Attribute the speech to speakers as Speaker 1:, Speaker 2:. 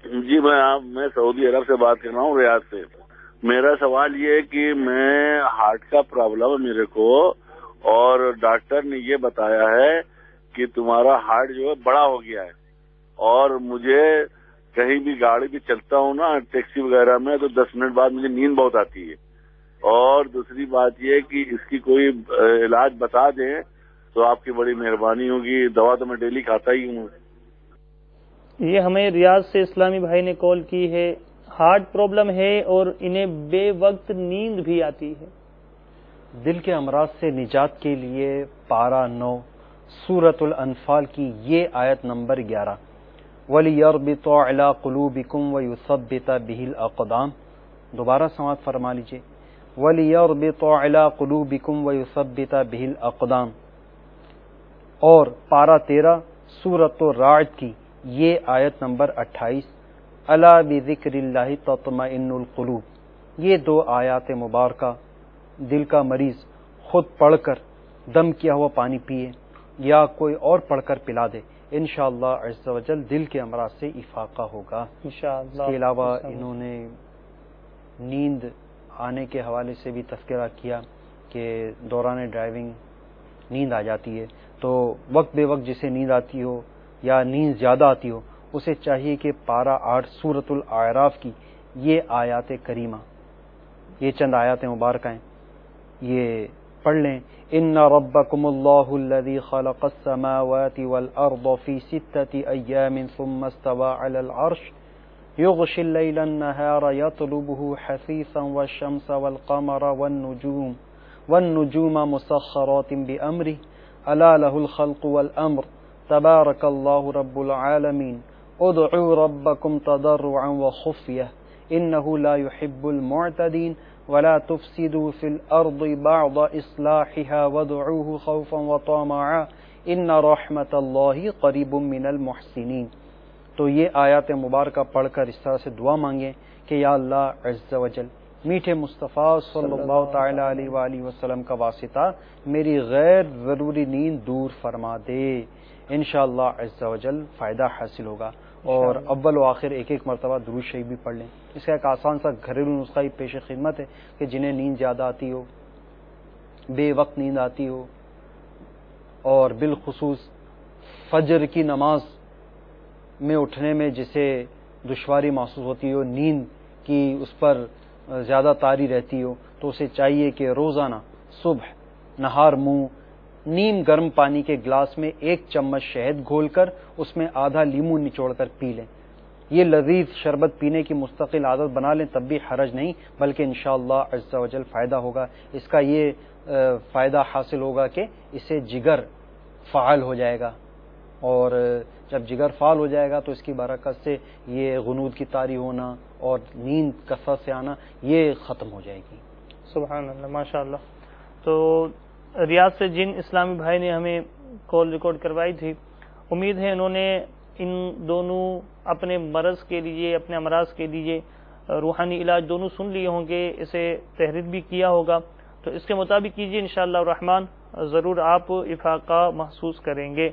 Speaker 1: جی میں سعودی عرب سے بات کر رہا ہوں، ریاض سے۔ میرا سوال یہ ہے کہ میں ہارٹ کا پرابلم ہے میرے کو، اور ڈاکٹر نے یہ بتایا ہے کہ تمہارا ہارٹ جو ہے بڑا ہو گیا ہے، اور مجھے کہیں بھی گاڑی بھی چلتا ہوں نا، ٹیکسی وغیرہ میں، تو 10 منٹ بعد مجھے نیند بہت آتی ہے۔ اور دوسری بات یہ کہ اس کی کوئی علاج بتا دیں تو آپ کی بڑی مہربانی ہوگی۔ دوا تو میں ڈیلی کھاتا ہی ہوں۔
Speaker 2: یہ ہمیں ریاض سے اسلامی بھائی نے کال کی ہے، ہارٹ پرابلم ہے اور انہیں بے وقت نیند بھی آتی ہے۔
Speaker 3: دل کے امراض سے نجات کے لیے پارہ 9 سورۃ الانفال کی یہ آیت نمبر 11 وَلِيَرْبِطَ عَلَىٰ قُلُوبِكُمْ وَيُثَبِّتَ بِهِ الْأَقْدَامَ، دوبارہ سماعت فرما لیجیے، وَلِيَرْبِطَ عَلَىٰ قُلُوبِكُمْ وَيُثَبِّتَ بِهِ الْأَقْدَامَ، اور پارہ 13 سورۃ الرعد کی یہ آیت نمبر 28 أَلَا بِذِكْرِ اللَّهِ تَطْمَئِنُّ الْقُلُوبُ، یہ دو آیات مبارکہ دل کا مریض خود پڑھ کر دم کیا ہوا پانی پیے یا کوئی اور پڑھ کر پلا دے، انشاءاللہ عز و جل دل کے امراض سے افاقہ ہوگا۔
Speaker 2: انشاءاللہ۔
Speaker 3: اس کے علاوہ انہوں نے نیند آنے کے حوالے سے بھی تذکرہ کیا کہ دوران ڈرائیونگ نیند آ جاتی ہے، تو وقت بے وقت جسے نیند آتی ہو یا نیند زیادہ آتی ہو، اسے چاہیے کہ پارہ 8 سورۃ الاعراف کی یہ آیات کریمہ، یہ چند آیات مبارکہ ہیں، یہ پڑھ لیں۔ ان ربکم اللہ الذی خلق السماوات والارض فی 6 ایام ثم استوى علی العرش یغشی اللیل النہار یطلبہ حثیثا والشمس والقمر والنجوم مسخرات بامرہ الا له الخلق والامر تبارک اللہ رب العالمین ادعوا ربکم تضرعا وخفیہ انہ لا يحب المعتدین ولا تفسدوا في الأرض بعد إصلاحها وادعوه خوفا وطمعا إن رحمة الله قریب من المحسنین۔ تو یہ آیات مبارکہ پڑھ کر اس طرح سے دعا مانگیں کہ یا اللہ عز و جل میٹھے مصطفیٰ صلی اللہ تعالی علیہ وآلہ وسلم کا واسطہ میری غیر ضروری نیند دور فرما دے، انشاءاللہ عز و جل فائدہ حاصل ہوگا۔ اور اول و آخر ایک مرتبہ درود شریف بھی پڑھ لیں۔ اس کا ایک آسان سا گھریلو نسخہ ہی پیش خدمت ہے کہ جنہیں نیند زیادہ آتی ہو، بے وقت نیند آتی ہو، اور بالخصوص فجر کی نماز میں اٹھنے میں جسے دشواری محسوس ہوتی ہو، نیند کی اس پر زیادہ طاری رہتی ہو، تو اسے چاہیے کہ روزانہ صبح نہار منہ نیم گرم پانی کے گلاس میں 1 چمچ شہد گھول کر اس میں آدھا لیمو نچوڑ کر پی لیں۔ یہ لذیذ شربت پینے کی مستقل عادت بنا لیں، تب بھی حرج نہیں، بلکہ انشاءاللہ عز و جل فائدہ ہوگا۔ اس کا یہ فائدہ حاصل ہوگا کہ اس سے جگر فعال ہو جائے گا، اور جب جگر فعال ہو جائے گا تو اس کی برکت سے یہ غنود کی طاری ہونا اور نیند کثرت سے آنا یہ ختم ہو جائے گی۔
Speaker 2: سبحان اللہ، ماشاء اللہ۔ تو ریاض سے جن اسلامی بھائی نے ہمیں کال ریکارڈ کروائی تھی، امید ہے انہوں نے ان دونوں اپنے مرض کے لیے، اپنے امراض کے لیے روحانی علاج دونوں سن لیے ہوں گے، اسے تحریر بھی کیا ہوگا، تو اس کے مطابق کیجیے، انشاءاللہ الرحمن ضرور آپ افاقہ محسوس کریں گے۔